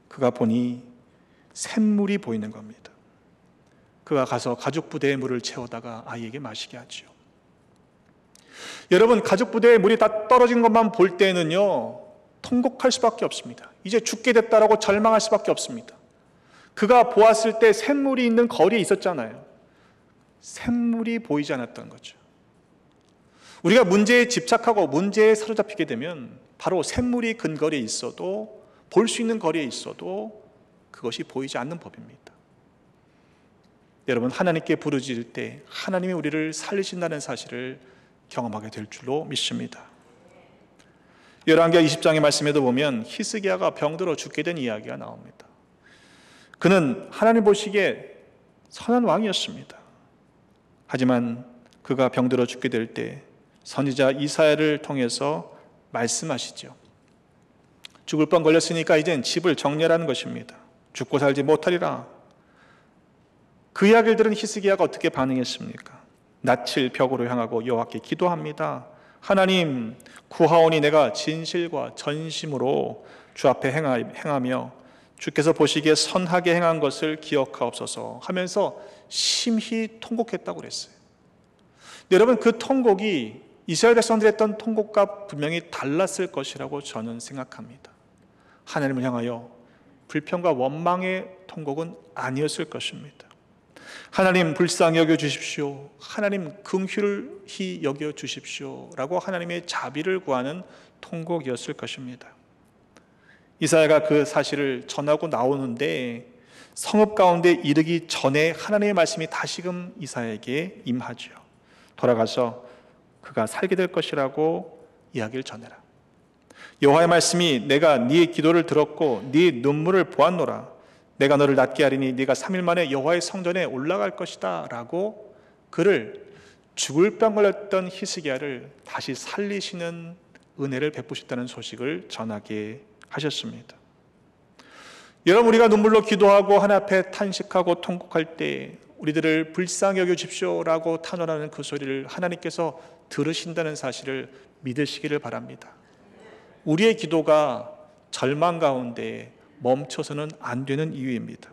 그가 보니 샘물이 보이는 겁니다. 그가 가서 가죽 부대의 물을 채우다가 아이에게 마시게 하죠. 여러분, 가죽 부대의 물이 다 떨어진 것만 볼 때는요, 통곡할 수밖에 없습니다. 이제 죽게 됐다라고 절망할 수밖에 없습니다. 그가 보았을 때 샘물이 있는 거리에 있었잖아요. 샘물이 보이지 않았던 거죠. 우리가 문제에 집착하고 문제에 사로잡히게 되면 바로 샘물이 근거리에 있어도, 볼 수 있는 거리에 있어도 그것이 보이지 않는 법입니다. 여러분, 하나님께 부르짖을 때 하나님이 우리를 살리신다는 사실을 경험하게 될 줄로 믿습니다. 열왕기하 20장의 말씀에도 보면 히스기야가 병들어 죽게 된 이야기가 나옵니다. 그는 하나님 보시기에 선한 왕이었습니다. 하지만 그가 병들어 죽게 될 때 선지자 이사야를 통해서 말씀하시죠. 죽을 뻔 걸렸으니까 이젠 집을 정리하라는 것입니다. 죽고 살지 못하리라. 그 이야기를 들은 히스기야가 어떻게 반응했습니까? 낯을 벽으로 향하고 여호와께 기도합니다. 하나님, 구하오니 내가 진실과 전심으로 주 앞에 행하며 주께서 보시기에 선하게 행한 것을 기억하옵소서 하면서 심히 통곡했다고 그랬어요. 여러분, 그 통곡이 이스라엘 백성들이 했던 통곡과 분명히 달랐을 것이라고 저는 생각합니다. 하나님을 향하여 불평과 원망의 통곡은 아니었을 것입니다. 하나님 불쌍히 여겨주십시오, 하나님 긍휼히 여겨주십시오 라고 하나님의 자비를 구하는 통곡이었을 것입니다. 이사야가 그 사실을 전하고 나오는데 성읍 가운데 이르기 전에 하나님의 말씀이 다시금 이사야에게 임하죠. 돌아가서 그가 살게 될 것이라고 이야기를 전해라. 여호와의 말씀이 내가 네 기도를 들었고 네 눈물을 보았노라. 내가 너를 낫게 하리니 네가 3일 만에 여호와의 성전에 올라갈 것이다 라고 그를 죽을 병 걸렸던 히스기야를 다시 살리시는 은혜를 베푸셨다는 소식을 전하게 하셨습니다. 여러분, 우리가 눈물로 기도하고 하나님 앞에 탄식하고 통곡할 때 우리들을 불쌍히 여겨주십시오 라고 탄원하는 그 소리를 하나님께서 들으신다는 사실을 믿으시기를 바랍니다. 우리의 기도가 절망 가운데 멈춰서는 안 되는 이유입니다.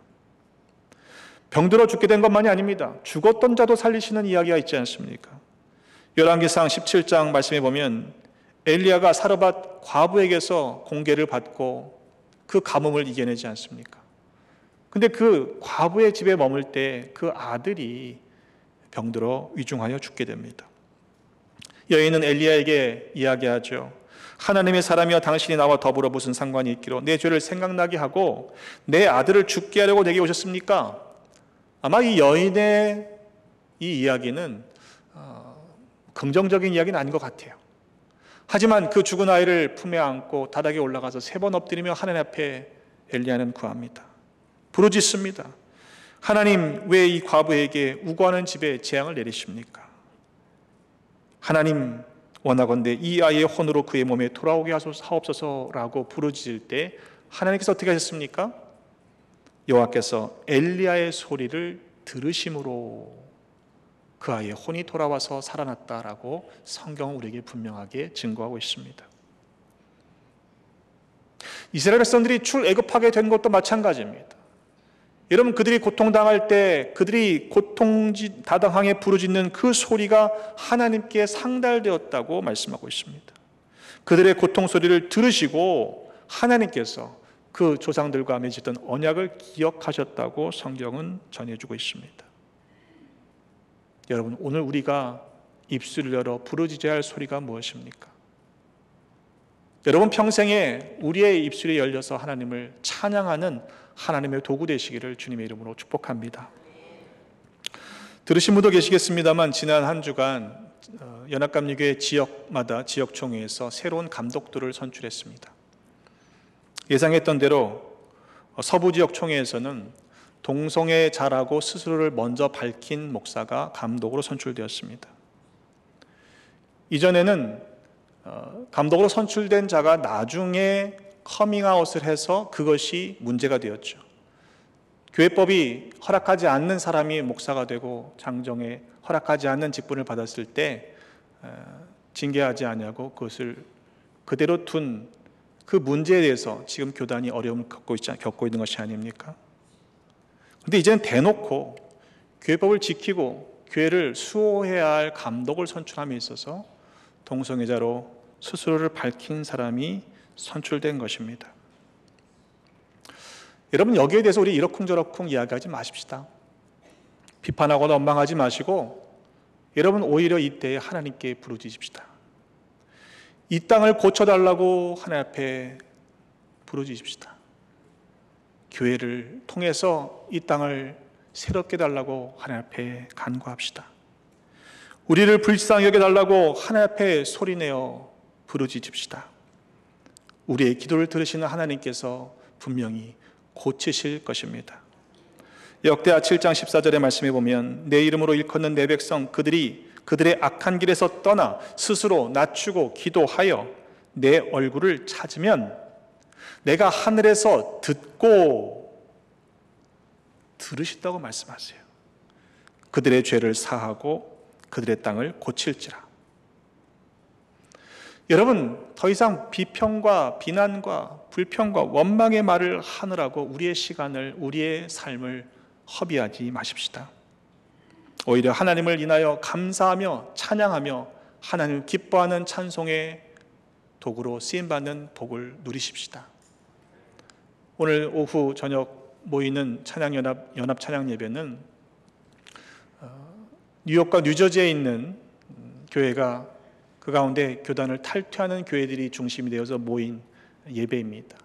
병들어 죽게 된 것만이 아닙니다. 죽었던 자도 살리시는 이야기가 있지 않습니까? 열왕기상 17장 말씀에 보면 엘리야가 사르밧 과부에게서 공개를 받고 그 가뭄을 이겨내지 않습니까? 근데 그 과부의 집에 머물 때 그 아들이 병들어 위중하여 죽게 됩니다. 여인은 엘리야에게 이야기하죠. 하나님의 사람이여 당신이 나와 더불어 무슨 상관이 있기로 내 죄를 생각나게 하고 내 아들을 죽게 하려고 내게 오셨습니까? 아마 이 여인의 이 이야기는 긍정적인 이야기는 아닌 것 같아요. 하지만 그 죽은 아이를 품에 안고 다닥에 올라가서 3번 엎드리며 하나님 앞에 엘리야는 구합니다. 부르짖습니다. 하나님, 왜 이 과부에게 우고하는 집에 재앙을 내리십니까? 하나님, 원하건대 이 아이의 혼으로 그의 몸에 돌아오게 하옵소서라고 부르짖을 때 하나님께서 어떻게 하셨습니까? 여호와께서 엘리야의 소리를 들으심으로 그 아이의 혼이 돌아와서 살아났다라고 성경은 우리에게 분명하게 증거하고 있습니다. 이스라엘 백성들이 출애굽하게 된 것도 마찬가지입니다. 여러분, 그들이 고통당할 때 그들이 고통다당하게 부르짖는 그 소리가 하나님께 상달되었다고 말씀하고 있습니다. 그들의 고통 소리를 들으시고 하나님께서 그 조상들과 맺었던 언약을 기억하셨다고 성경은 전해주고 있습니다. 여러분, 오늘 우리가 입술을 열어 부르짖어야 할 소리가 무엇입니까? 여러분, 평생에 우리의 입술이 열려서 하나님을 찬양하는 하나님의 도구 되시기를 주님의 이름으로 축복합니다. 들으신 분도 계시겠습니다만 지난 한 주간 연합감리교회 지역마다 지역총회에서 새로운 감독들을 선출했습니다. 예상했던 대로 서부 지역 총회에서는 동성애 잘하고 스스로를 먼저 밝힌 목사가 감독으로 선출되었습니다. 이전에는 감독으로 선출된 자가 나중에 커밍아웃을 해서 그것이 문제가 되었죠. 교회법이 허락하지 않는 사람이 목사가 되고 장정에 허락하지 않는 직분을 받았을 때 징계하지 아니하고 그것을 그대로 둔 그 문제에 대해서 지금 교단이 어려움을 겪고 있는 것이 아닙니까? 그런데 이제는 대놓고 교회법을 지키고 교회를 수호해야 할 감독을 선출함에 있어서 동성애자로 스스로를 밝힌 사람이 선출된 것입니다. 여러분, 여기에 대해서 우리 이러쿵저러쿵 이야기하지 마십시다. 비판하거나 원망하지 마시고 여러분, 오히려 이때에 하나님께 부르짖읍시다. 이 땅을 고쳐달라고 하나님 앞에 부르짖읍시다. 교회를 통해서 이 땅을 새롭게 달라고 하나님 앞에 간구합시다. 우리를 불쌍히 여겨달라고 하나님 앞에 소리내어 부르짖읍시다. 우리의 기도를 들으시는 하나님께서 분명히 고치실 것입니다. 역대하 7장 14절의 말씀에 보면 내 이름으로 일컫는 내 백성 그들의 악한 길에서 떠나 스스로 낮추고 기도하여 내 얼굴을 찾으면 내가 하늘에서 듣고 들으신다고 말씀하세요. 그들의 죄를 사하고 그들의 땅을 고칠지라. 여러분, 더 이상 비평과 비난과 불평과 원망의 말을 하느라고 우리의 시간을, 우리의 삶을 허비하지 마십시다. 오히려 하나님을 인하여 감사하며 찬양하며 하나님을 기뻐하는 찬송의 도구로 쓰임받는 복을 누리십시다. 오늘 오후 저녁 모이는 연합 찬양 예배는 뉴욕과 뉴저지에 있는 교회가 그 가운데 교단을 탈퇴하는 교회들이 중심이 되어서 모인 예배입니다.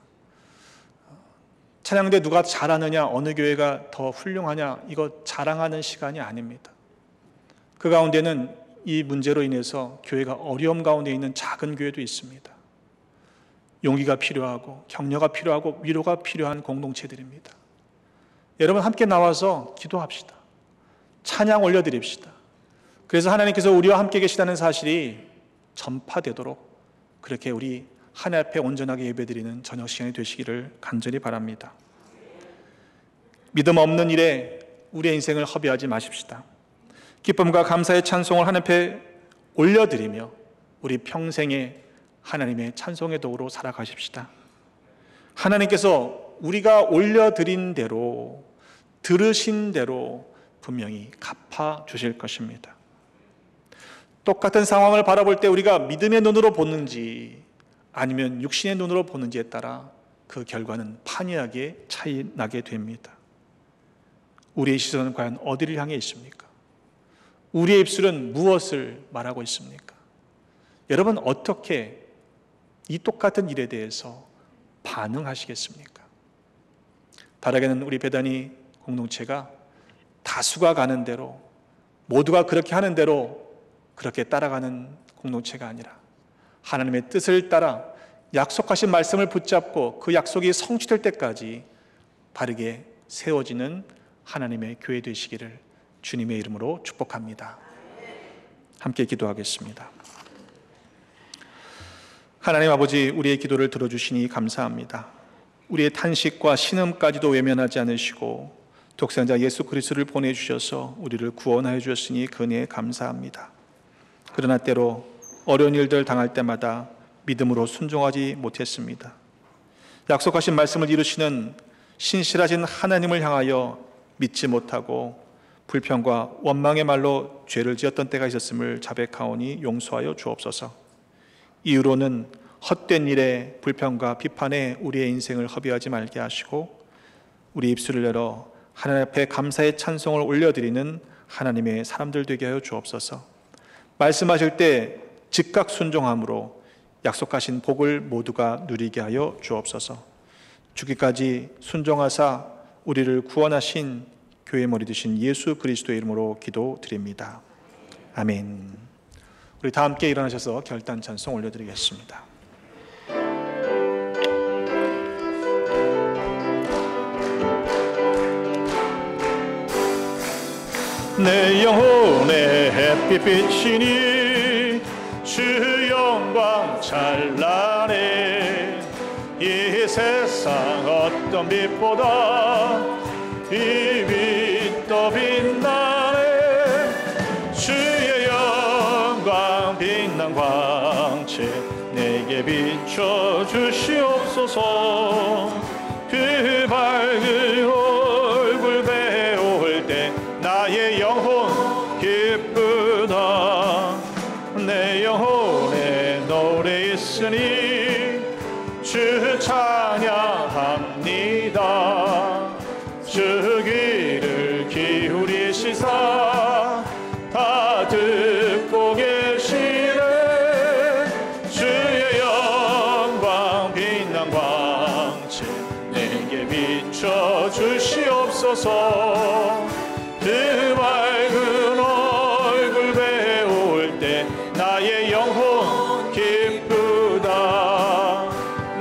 찬양대 누가 잘하느냐, 어느 교회가 더 훌륭하냐, 이거 자랑하는 시간이 아닙니다. 그 가운데는 이 문제로 인해서 교회가 어려움 가운데 있는 작은 교회도 있습니다. 용기가 필요하고 격려가 필요하고 위로가 필요한 공동체들입니다. 여러분, 함께 나와서 기도합시다. 찬양 올려드립시다. 그래서 하나님께서 우리와 함께 계시다는 사실이 전파되도록 그렇게 우리 하나님 앞에 온전하게 예배드리는 저녁 시간이 되시기를 간절히 바랍니다. 믿음 없는 일에 우리의 인생을 허비하지 마십시다. 기쁨과 감사의 찬송을 하나님 앞에 올려드리며 우리 평생에 하나님의 찬송의 도구로 살아가십시다. 하나님께서 우리가 올려드린 대로, 들으신 대로 분명히 갚아주실 것입니다. 똑같은 상황을 바라볼 때 우리가 믿음의 눈으로 보는지 아니면 육신의 눈으로 보는지에 따라 그 결과는 판이하게 차이 나게 됩니다. 우리의 시선은 과연 어디를 향해 있습니까? 우리의 입술은 무엇을 말하고 있습니까? 여러분, 어떻게 이 똑같은 일에 대해서 반응하시겠습니까? 바라기는 우리 배단위 공동체가 다수가 가는 대로 모두가 그렇게 하는 대로 그렇게 따라가는 공동체가 아니라 하나님의 뜻을 따라 약속하신 말씀을 붙잡고 그 약속이 성취될 때까지 바르게 세워지는 하나님의 교회 되시기를 주님의 이름으로 축복합니다. 함께 기도하겠습니다. 하나님 아버지, 우리의 기도를 들어주시니 감사합니다. 우리의 탄식과 신음까지도 외면하지 않으시고 독생자 예수 그리스도를 보내주셔서 우리를 구원하여 주셨으니 그 은혜에 감사합니다. 그러나 때로 어려운 일들 당할 때마다 믿음으로 순종하지 못했습니다. 약속하신 말씀을 이루시는 신실하신 하나님을 향하여 믿지 못하고 불평과 원망의 말로 죄를 지었던 때가 있었음을 자백하오니 용서하여 주옵소서. 이후로는 헛된 일에 불평과 비판에 우리의 인생을 허비하지 말게 하시고 우리 입술을 열어 하나님 앞에 감사의 찬송을 올려드리는 하나님의 사람들 되게 하여 주옵소서. 말씀하실 때 즉각 순종함으로 약속하신 복을 모두가 누리게 하여 주옵소서. 죽기까지 순종하사 우리를 구원하신 교회 머리 되신 예수 그리스도의 이름으로 기도드립니다. 아멘. 우리 다 함께 일어나셔서 결단 찬송 올려드리겠습니다. 내 영혼의 햇빛 비치니 주 영광 찬란해. 이 세상 어떤 빛보다 이 빛 더 빛나네. 주의 영광 빛난 광채 내게 비춰 주시옵소서. 그 밝은 얼굴 배울 때 나의 영혼 기쁘다. 내 영혼에 노래 있으니 주 찬양합니다. 주 귀를 기울이시사 다 듣고 계시네. 주의 영광 빛난 광채 내게 비춰 주시옵소서. 그 밝은 얼굴 배울 때 나의 영혼 기쁘다.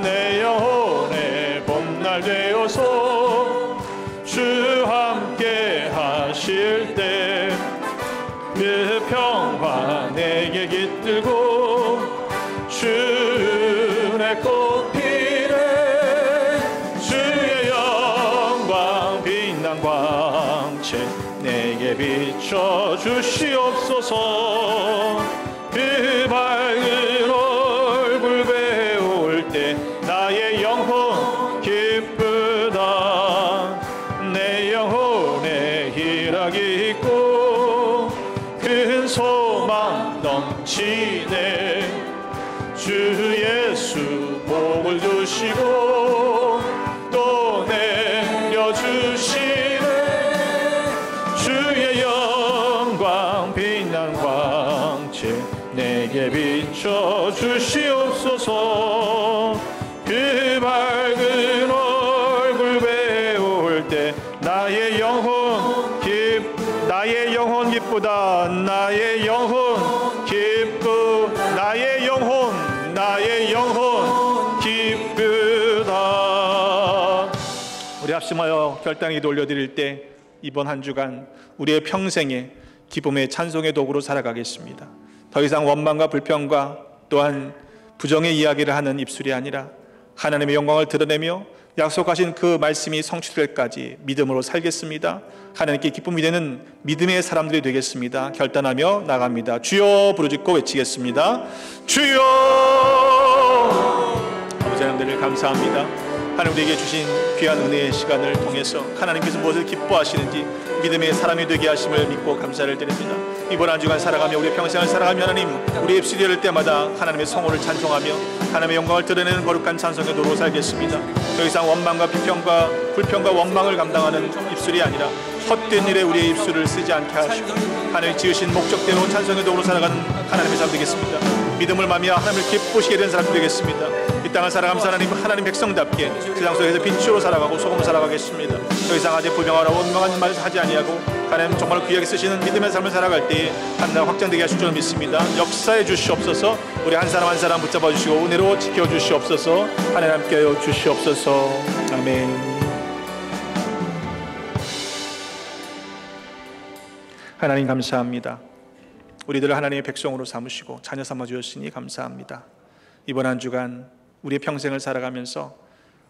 내 영혼의 봄날 되어서 주 함께 하실 때 그 평화 내게 깃들고 주의 꽃피네. 주의 영광 빛난 광채 내게 비춰 주시옵소서. 그 밝은 얼굴 배울 때 나의 영혼 기쁘다. 내 영혼에 희락이 있고 큰 소망 넘치네. 주 예수 복을 주시고 또 내려주시네. 주의 영광 빛난 광채 내게 비춰 주시옵소서. 그 밝은 얼굴 배울 때 나의 영혼 기쁘다. 나의 영혼 기쁘다. 나의 영혼 기쁘다. 우리 합심하여 결단의 기도 올려드릴 때 이번 한 주간 우리의 평생에 기쁨의 찬송의 도구로 살아가겠습니다. 더 이상 원망과 불평과 또한 부정의 이야기를 하는 입술이 아니라 하나님의 영광을 드러내며 약속하신 그 말씀이 성취될 때까지 믿음으로 살겠습니다. 하나님께 기쁨이 되는 믿음의 사람들이 되겠습니다. 결단하며 나갑니다. 주여 부르짖고 외치겠습니다. 주여. 아버지 하나님들 감사합니다. 하나님 우리에게 주신 귀한 은혜의 시간을 통해서 하나님께서 무엇을 기뻐하시는지 믿음의 사람이 되게 하심을 믿고 감사를 드립니다. 이번 한 주간 살아가며 우리의 평생을 살아가며 하나님 우리의 입술이 열릴 때마다 하나님의 성호를 찬송하며 하나님의 영광을 드러내는 거룩한 찬송의 도로 살겠습니다. 더 이상 원망과 비평과 불평과 원망을 감당하는 입술이 아니라 헛된 일에 우리의 입술을 쓰지 않게 하시고 하나님이 지으신 목적대로 찬송의 도로 살아가는 하나님의 삶 되겠습니다. 믿음을 말미암아 하나님을 기쁘시게 되는 사람 되겠습니다. 이 땅을 살아가면서 하나님 백성답게 세상 속에서 빛으로 살아가고 소금으로 살아가겠습니다. 더 이상 아직 불평하라 원망한 말을 하지 아니하고 하나님 정말 귀하게 쓰시는 믿음의 삶을 살아갈 때에 하나님 확장되게 하실 줄 믿습니다. 역사해 주시옵소서. 우리 한 사람 한 사람 붙잡아 주시고 은혜로 지켜 주시옵소서. 하나님 함께하여 주시옵소서. 아멘. 하나님 감사합니다. 우리들을 하나님의 백성으로 삼으시고 자녀 삼아 주셨으니 감사합니다. 이번 한 주간 우리의 평생을 살아가면서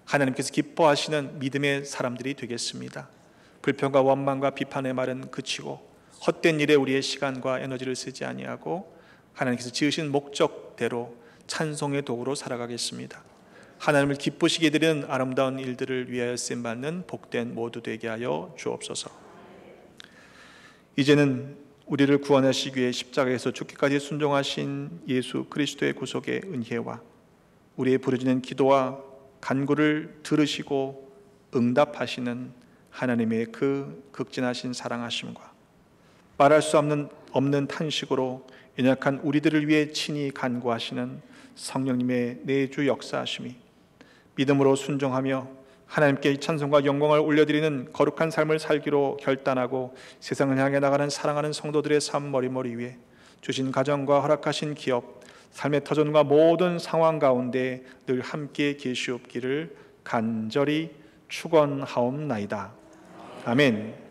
하나님께서 기뻐하시는 믿음의 사람들이 되겠습니다. 불평과 원망과 비판의 말은 그치고 헛된 일에 우리의 시간과 에너지를 쓰지 아니하고 하나님께서 지으신 목적대로 찬송의 도구로 살아가겠습니다. 하나님을 기쁘시게 드리는 아름다운 일들을 위하여 쓰임받는 복된 모두 되게 하여 주옵소서. 이제는 우리를 구원하시기 위해 십자가에서 죽기까지 순종하신 예수 그리스도의 구속의 은혜와 우리의 부르짖는 기도와 간구를 들으시고 응답하시는 하나님의 그 극진하신 사랑하심과 말할 수 없는 탄식으로 연약한 우리들을 위해 친히 간구하시는 성령님의 내주 역사하심이 믿음으로 순종하며 하나님께 찬송과 영광을 올려드리는 거룩한 삶을 살기로 결단하고 세상을 향해 나가는 사랑하는 성도들의 삶 머리머리 위에 주신 가정과 허락하신 기업, 삶의 터전과 모든 상황 가운데 늘 함께 계시옵기를 간절히 축원하옵나이다. 아멘.